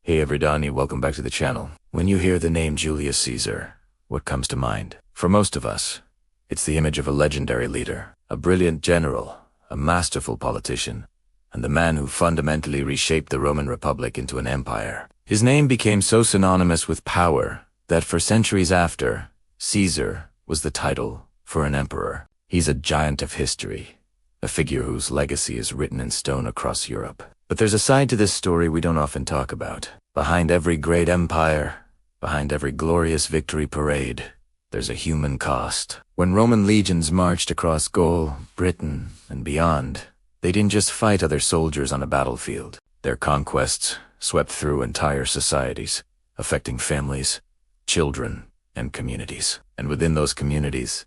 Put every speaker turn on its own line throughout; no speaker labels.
Hey everybody, welcome back to the channel. When you hear the name Julius Caesar, what comes to mind? For most of us, it's the image of a legendary leader, a brilliant general, a masterful politician, and the man who fundamentally reshaped the Roman Republic into an empire. His name became so synonymous with power that for centuries after, Caesar was the title for an emperor. He's a giant of history, a figure whose legacy is written in stone across Europe. But there's a side to this story we don't often talk about. Behind every great empire, behind every glorious victory parade, there's a human cost. When Roman legions marched across Gaul, Britain, and beyond, they didn't just fight other soldiers on a battlefield. Their conquests swept through entire societies, affecting families, children, and communities. And within those communities,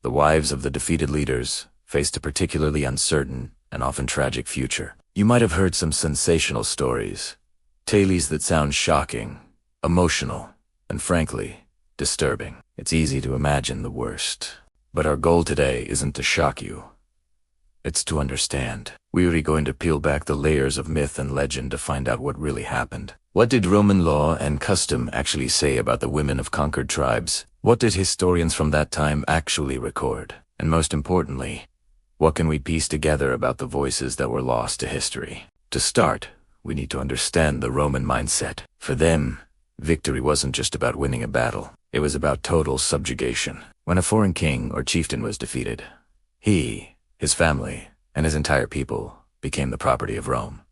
the wives of the defeated leaders faced a particularly uncertain and often tragic future. You might have heard some sensational stories, tales that sound shocking, emotional, and frankly, disturbing. It's easy to imagine the worst. But our goal today isn't to shock you. It's to understand. We're going to peel back the layers of myth and legend to find out what really happened. What did Roman law and custom actually say about the women of conquered tribes? What did historians from that time actually record? And most importantly, what can we piece together about the voices that were lost to history? To start, we need to understand the Roman mindset. For them, victory wasn't just about winning a battle. It was about total subjugation. When a foreign king or chieftain was defeated, he, his family, and his entire people became the property of Rome.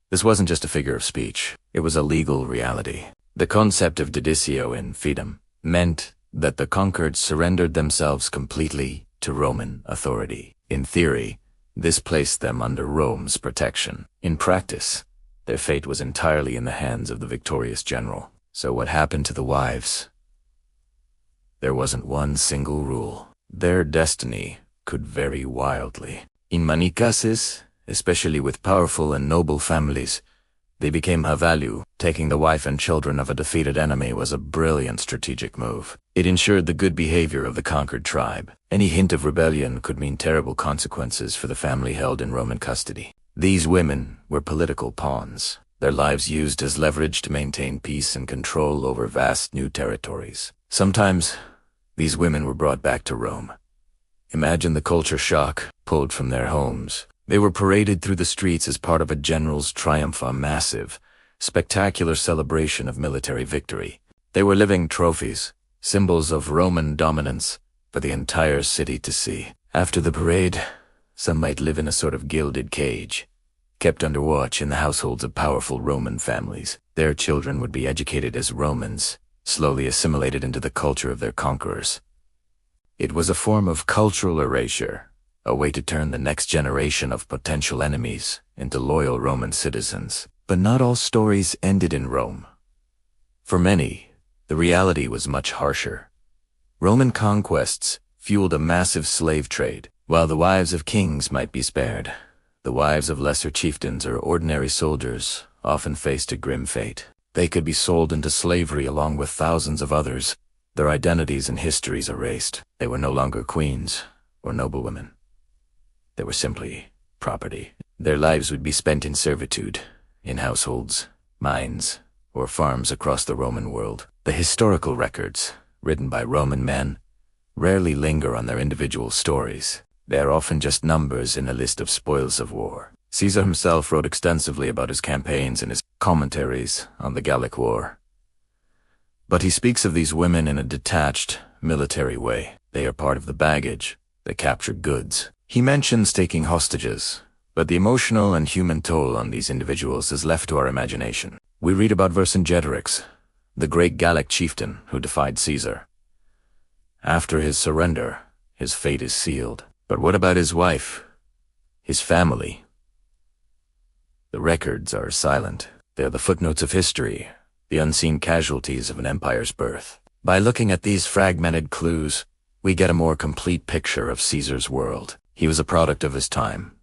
This wasn't just a figure of speech. It was a legal reality. The concept of deditio in fidem meant that the conquered surrendered themselves completely to Roman authority. In theory, this placed them under Rome's protection. In practice, their fate was entirely in the hands of the victorious general. So what happened to the wives? There wasn't one single rule. Their destiny could vary wildly. In many cases, especially with powerful and noble families, they became a value. Taking the wife and children of a defeated enemy was a brilliant strategic move. It ensured the good behavior of the conquered tribe. Any hint of rebellion could mean terrible consequences for the family held in Roman custody. These women were political pawns, their lives used as leverage to maintain peace and control over vast new territories. Sometimes, these women were brought back to Rome. Imagine the culture shock, pulled from their homes. They were paraded through the streets as part of a general's triumph, a massive, spectacular celebration of military victory. They were living trophies, symbols of Roman dominance for the entire city to see. After the parade, some might live in a sort of gilded cage, kept under watch in the households of powerful Roman families. Their children would be educated as Romans, slowly assimilated into the culture of their conquerors. It was a form of cultural erasure, a way to turn the next generation of potential enemies into loyal Roman citizens. But not all stories ended in Rome. For many, the reality was much harsher. Roman conquests fueled a massive slave trade. While the wives of kings might be spared, the wives of lesser chieftains or ordinary soldiers often faced a grim fate. They could be sold into slavery along with thousands of others, their identities and histories erased. They were no longer queens or noblewomen. They were simply property. Their lives would be spent in servitude, in households, mines, or farms across the Roman world. The historical records, written by Roman men, rarely linger on their individual stories. They are often just numbers in a list of spoils of war. Caesar himself wrote extensively about his campaigns in his commentaries on the Gallic War. But he speaks of these women in a detached, military way. They are part of the baggage, the captured goods. He mentions taking hostages, but the emotional and human toll on these individuals is left to our imagination. We read about Vercingetorix, the great Gallic chieftain who defied Caesar. After his surrender, his fate is sealed. But what about his wife, his family? The records are silent. They are the footnotes of history, the unseen casualties of an empire's birth. By looking at these fragmented clues, we get a more complete picture of Caesar's world. He was a product of his time,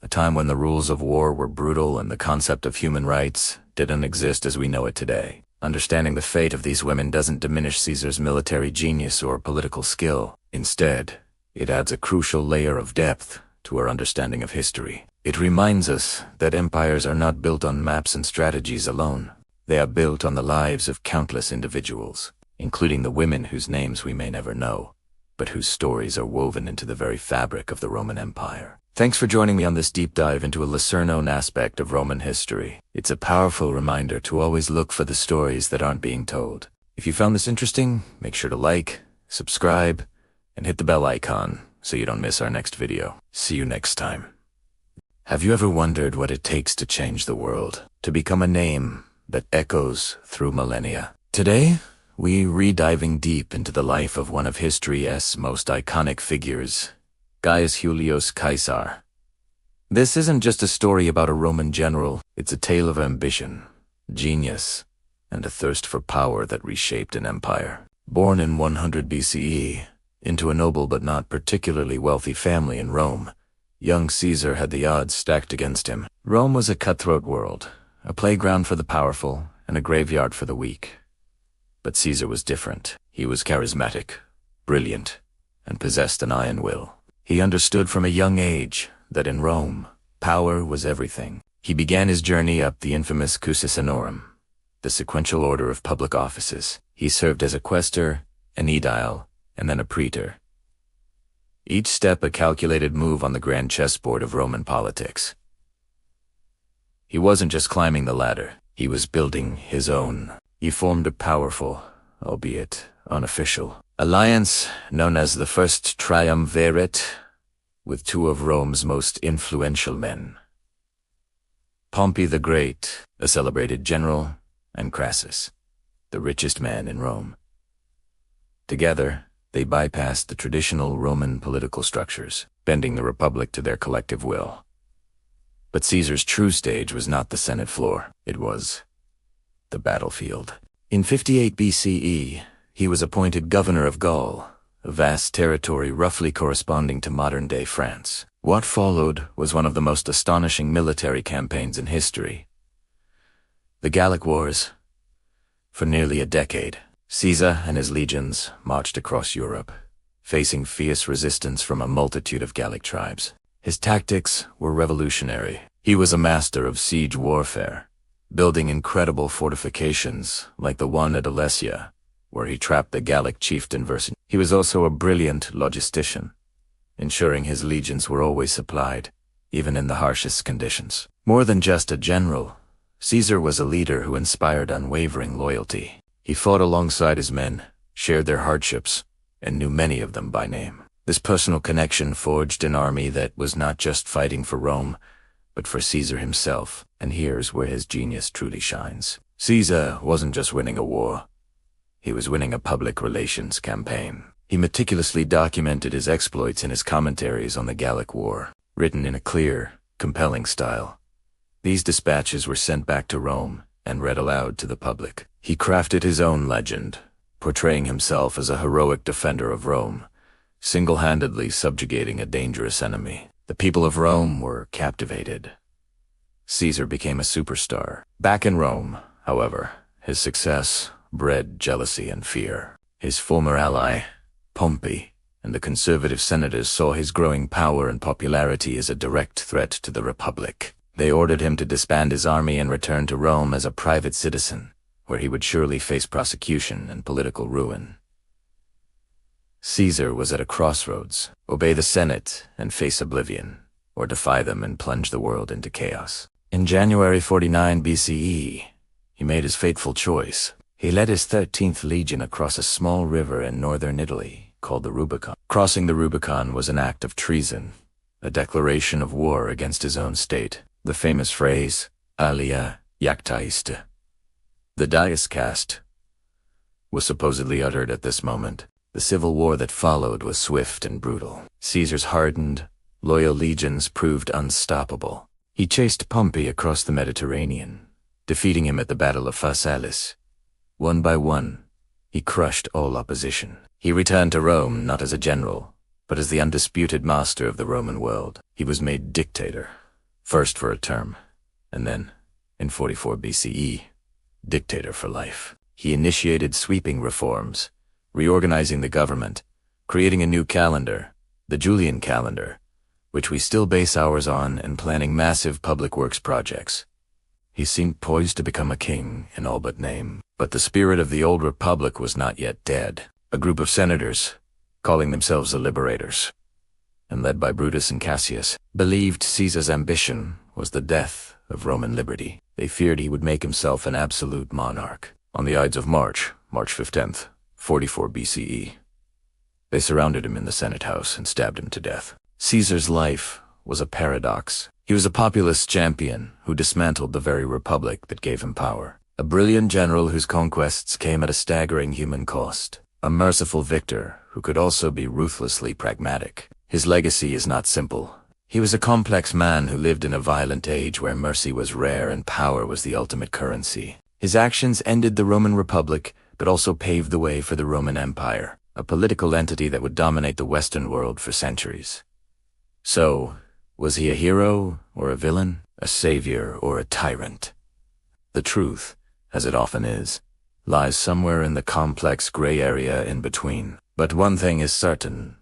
a time when the rules of war were brutal and the concept of human rights didn't exist as we know it today. Understanding the fate of these women doesn't diminish Caesar's military genius or political skill. Instead, it adds a crucial layer of depth to our understanding of history. It reminds us that empires are not built on maps and strategies alone. They are built on the lives of countless individuals, including the women whose names we may never know, but whose stories are woven into the very fabric of the Roman Empire. Thanks for joining me on this deep dive into a lesser-known aspect of Roman history. It's a powerful reminder to always look for the stories that aren't being told. If you found this interesting, make sure to like, subscribe, and hit the bell icon so you don't miss our next video. See you next time. Have you ever wondered what it takes to change the world, to become a name that echoes through millennia? Today, we're re-diving deep into the life of one of history's most iconic figures, Was Julius Caesar. This isn't just a story about a Roman general, it's a tale of ambition, genius, and a thirst for power that reshaped an empire. Born in 100 BCE, into a noble but not particularly wealthy family in Rome, young Caesar had the odds stacked against him. Rome was a cutthroat world, a playground for the powerful and a graveyard for the weak. But Caesar was different. He was charismatic, brilliant, and possessed an iron will. He understood from a young age that in Rome, power was everything. He began his journey up the infamous Cursus Honorum, the sequential order of public offices. He served as a quaestor, an aedile, and then a praetor. Each step a calculated move on the grand chessboard of Roman politics. He wasn't just climbing the ladder, he was building his own. He formed a powerful, albeit unofficial, alliance known as the First Triumvirate, with two of Rome's most influential men, Pompey the Great, a celebrated general, and Crassus, the richest man in Rome. Together, they bypassed the traditional Roman political structures, bending the republic to their collective will. But Caesar's true stage was not the Senate floor, it was the battlefield. In 58 BCE, he was appointed governor of Gaul, a vast territory roughly corresponding to modern-day France. What followed was one of the most astonishing military campaigns in history. The Gallic Wars. For nearly a decade, Caesar and his legions marched across Europe, facing fierce resistance from a multitude of Gallic tribes. His tactics were revolutionary. He was a master of siege warfare, building incredible fortifications like the one at Alesia, where he trapped the Gallic chieftain Vercingetorix. He was also a brilliant logistician, ensuring his legions were always supplied, even in the harshest conditions. More than just a general, Caesar was a leader who inspired unwavering loyalty. He fought alongside his men, shared their hardships, and knew many of them by name. This personal connection forged an army that was not just fighting for Rome, but for Caesar himself, and here's where his genius truly shines. Caesar wasn't just winning a war. He was winning a public relations campaign. He meticulously documented his exploits in his commentaries on the Gallic War, written in a clear, compelling style. These dispatches were sent back to Rome and read aloud to the public. He crafted his own legend, portraying himself as a heroic defender of Rome, single-handedly subjugating a dangerous enemy. The people of Rome were captivated. Caesar became a superstar. Back in Rome, however, his success bred jealousy and fear. His former ally, Pompey, and the conservative senators saw his growing power and popularity as a direct threat to the Republic. They ordered him to disband his army and return to Rome as a private citizen, where he would surely face prosecution and political ruin. Caesar was at a crossroads: obey the Senate and face oblivion, or defy them and plunge the world into chaos. In January 49 BCE, he made his fateful choice. He led his 13th Legion across a small river in northern Italy called the Rubicon. Crossing the Rubicon was an act of treason, a declaration of war against his own state. The famous phrase, alia iactaiste, the dice cast, was supposedly uttered at this moment. The civil war that followed was swift and brutal. Caesar's hardened, loyal legions proved unstoppable. He chased Pompey across the Mediterranean, defeating him at the Battle of Pharsalus. One by one, he crushed all opposition. He returned to Rome not as a general, but as the undisputed master of the Roman world. He was made dictator, first for a term, and then, in 44 BCE, dictator for life. He initiated sweeping reforms, reorganizing the government, creating a new calendar, the Julian calendar, which we still base ours on, and planning massive public works projects. He seemed poised to become a king in all but name. But the spirit of the old republic was not yet dead. A group of senators, calling themselves the Liberators, and led by Brutus and Cassius, believed Caesar's ambition was the death of Roman liberty. They feared he would make himself an absolute monarch. On the Ides of March 15th, 44 BCE, they surrounded him in the Senate house and stabbed him to death. Caesar's life was a paradox. He was a populist champion who dismantled the very republic that gave him power. A brilliant general whose conquests came at a staggering human cost. A merciful victor who could also be ruthlessly pragmatic. His legacy is not simple. He was a complex man who lived in a violent age where mercy was rare and power was the ultimate currency. His actions ended the Roman Republic, but also paved the way for the Roman Empire, a political entity that would dominate the Western world for centuries. So, was he a hero or a villain? A savior or a tyrant? The truth, as it often is, lies somewhere in the complex gray area in between. But one thing is certain.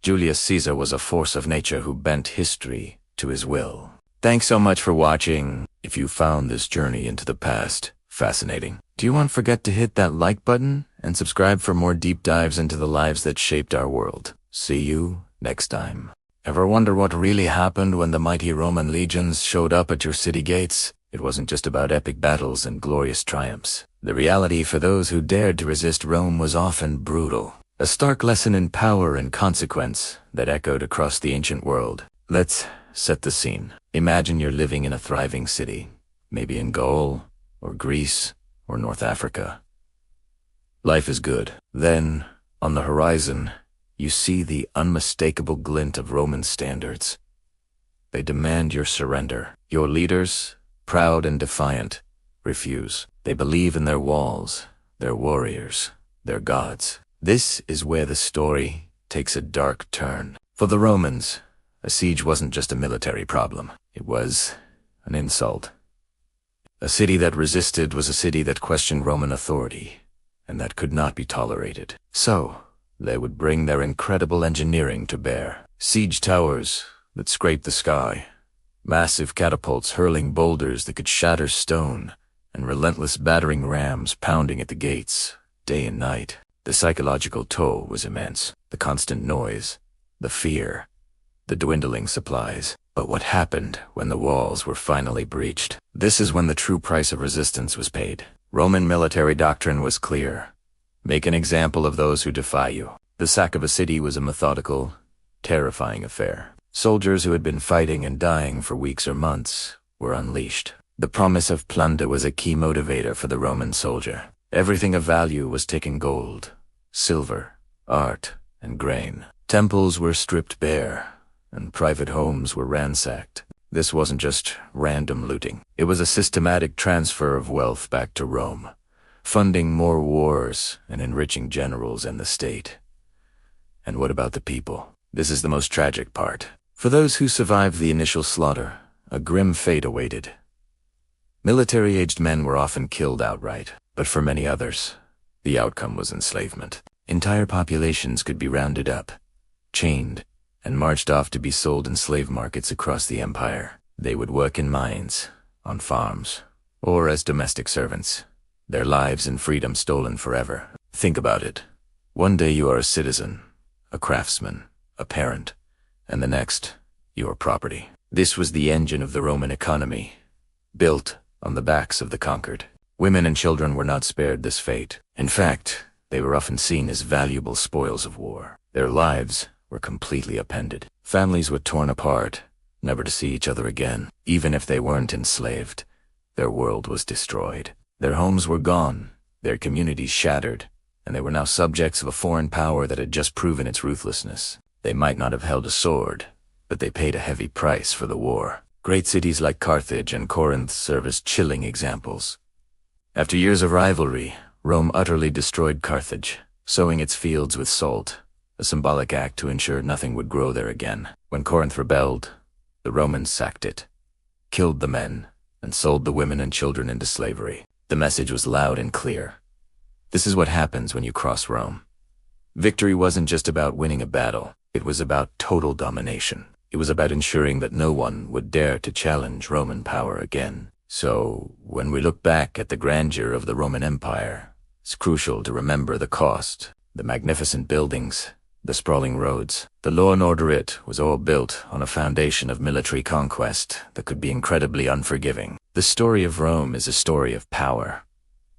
Julius Caesar was a force of nature who bent history to his will. Thanks so much for watching. If you found this journey into the past fascinating, do you want to forget to hit that like button and subscribe for more deep dives into the lives that shaped our world. See you next time. Ever wonder what really happened when the mighty Roman legions showed up at your city gates? It wasn't just about epic battles and glorious triumphs. The reality for those who dared to resist Rome was often brutal. A stark lesson in power and consequence that echoed across the ancient world. Let's set the scene. Imagine you're living in a thriving city, maybe in Gaul, or Greece, or North Africa. Life is good. Then, on the horizon, you see the unmistakable glint of Roman standards. They demand your surrender. Your leaders, proud and defiant, refuse. They believe in their walls, their warriors, their gods. This is where the story takes a dark turn. For the Romans, a siege wasn't just a military problem. It was an insult. A city that resisted was a city that questioned Roman authority, and that could not be tolerated. So, they would bring their incredible engineering to bear. Siege towers that scraped the sky, massive catapults hurling boulders that could shatter stone, and relentless battering rams pounding at the gates, day and night. The psychological toll was immense. The constant noise, the fear, the dwindling supplies. But what happened when the walls were finally breached? This is when the true price of resistance was paid. Roman military doctrine was clear. Make an example of those who defy you. The sack of a city was a methodical, terrifying affair. Soldiers who had been fighting and dying for weeks or months were unleashed. The promise of plunder was a key motivator for the Roman soldier. Everything of value was taken: gold, silver, art, and grain. Temples were stripped bare, and private homes were ransacked. This wasn't just random looting. It was a systematic transfer of wealth back to Rome, funding more wars and enriching generals and the state. And what about the people? This is the most tragic part. For those who survived the initial slaughter, a grim fate awaited. Military-aged men were often killed outright, but for many others, the outcome was enslavement. Entire populations could be rounded up, chained, and marched off to be sold in slave markets across the empire. They would work in mines, on farms, or as domestic servants, their lives and freedom stolen forever. Think about it. One day you are a citizen, a craftsman, a parent, and the next, your property. This was the engine of the Roman economy, built on the backs of the conquered. Women and children were not spared this fate. In fact, they were often seen as valuable spoils of war. Their lives were completely upended. Families were torn apart, never to see each other again. Even if they weren't enslaved, their world was destroyed. Their homes were gone, their communities shattered, and they were now subjects of a foreign power that had just proven its ruthlessness. They might not have held a sword, but they paid a heavy price for the war. Great cities like Carthage and Corinth serve as chilling examples. After years of rivalry, Rome utterly destroyed Carthage, sowing its fields with salt, a symbolic act to ensure nothing would grow there again. When Corinth rebelled, the Romans sacked it, killed the men, and sold the women and children into slavery. The message was loud and clear. This is what happens when you cross Rome. Victory wasn't just about winning a battle. It was about total domination. It was about ensuring that no one would dare to challenge Roman power again. So, when we look back at the grandeur of the Roman Empire, it's crucial to remember the cost, the magnificent buildings, the sprawling roads. The law and order it was all built on a foundation of military conquest that could be incredibly unforgiving. The story of Rome is a story of power,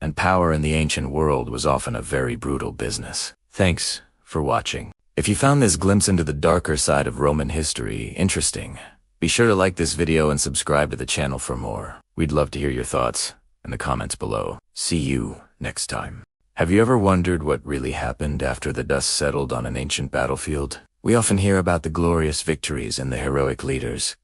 and power in the ancient world was often a very brutal business. Thanks for watching. If you found this glimpse into the darker side of Roman history interesting, be sure to like this video and subscribe to the channel for more. We'd love to hear your thoughts in the comments below. See you next time. Have you ever wondered what really happened after the dust settled on an ancient battlefield? We often hear about the glorious victories and the heroic leaders.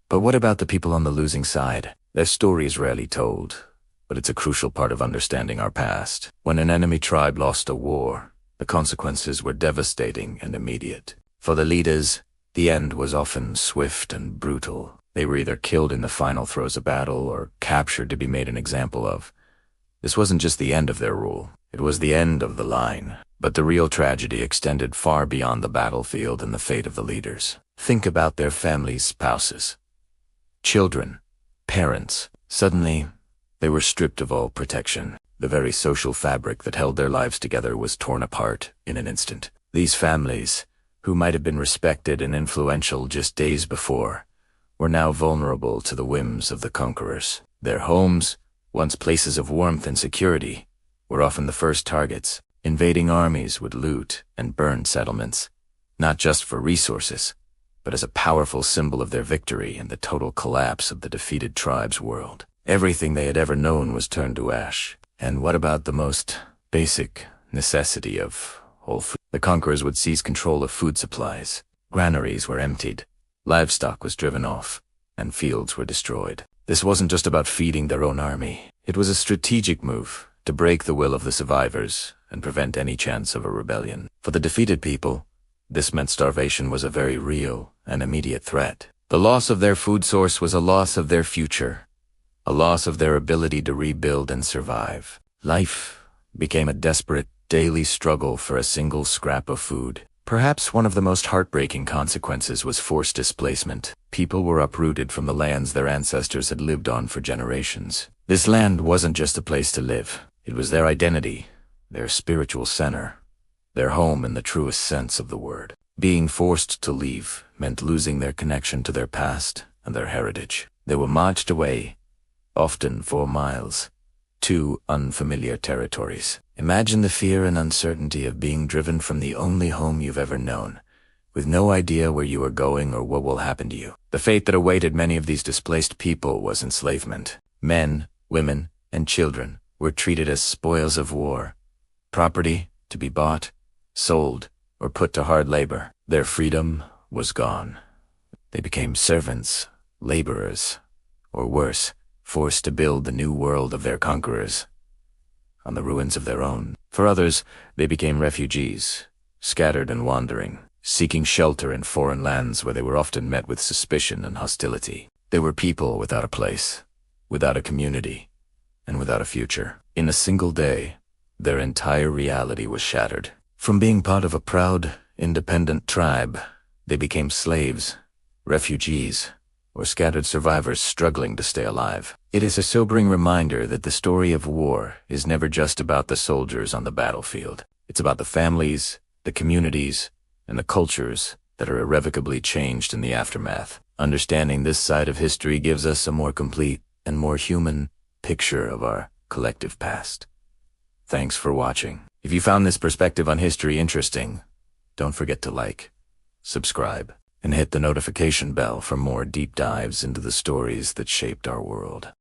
But what about the people on the losing side? Their story is rarely told, but it's a crucial part of understanding our past. When an enemy tribe lost a war, the consequences were devastating and immediate. For the leaders, the end was often swift and brutal. They were either killed in the final throes of battle or captured to be made an example of. This wasn't just the end of their rule, it was the end of the line. But the real tragedy extended far beyond the battlefield and the fate of the leaders. Think about their families, spouses, children, parents. Suddenly, they were stripped of all protection. The very social fabric that held their lives together was torn apart in an instant. These families, who might have been respected and influential just days before, were now vulnerable to the whims of the conquerors. Their homes, once places of warmth and security, were often the first targets. Invading armies would loot and burn settlements, not just for resources, but as a powerful symbol of their victory and the total collapse of the defeated tribe's world. Everything they had ever known was turned to ash. And what about the most basic necessity of whole food? The conquerors would seize control of food supplies. Granaries were emptied, livestock was driven off, and fields were destroyed. This wasn't just about feeding their own army. It was a strategic move to break the will of the survivors and prevent any chance of a rebellion. For the defeated people, this meant starvation was a very real and immediate threat. The loss of their food source was a loss of their future, a loss of their ability to rebuild and survive. Life became a desperate, daily struggle for a single scrap of food. Perhaps one of the most heartbreaking consequences was forced displacement. People were uprooted from the lands their ancestors had lived on for generations. This land wasn't just a place to live. It was their identity, their spiritual center, their home in the truest sense of the word. Being forced to leave meant losing their connection to their past and their heritage. They were marched away, often for miles, to unfamiliar territories. Imagine the fear and uncertainty of being driven from the only home you've ever known, with no idea where you are going or what will happen to you. The fate that awaited many of these displaced people was enslavement. Men, women, and children were treated as spoils of war, property to be bought, sold, or put to hard labor. Their freedom was gone. They became servants, laborers, or worse, forced to build the new world of their conquerors on the ruins of their own. For others, they became refugees, scattered and wandering, seeking shelter in foreign lands where they were often met with suspicion and hostility. They were people without a place, without a community, and without a future. In a single day, their entire reality was shattered. From being part of a proud, independent tribe, they became slaves, refugees, or scattered survivors struggling to stay alive. It is a sobering reminder that the story of war is never just about the soldiers on the battlefield. It's about the families, the communities, and the cultures that are irrevocably changed in the aftermath. Understanding this side of history gives us a more complete and more human picture of our collective past. Thanks for watching. If you found this perspective on history interesting, don't forget to like, subscribe, and hit the notification bell for more deep dives into the stories that shaped our world.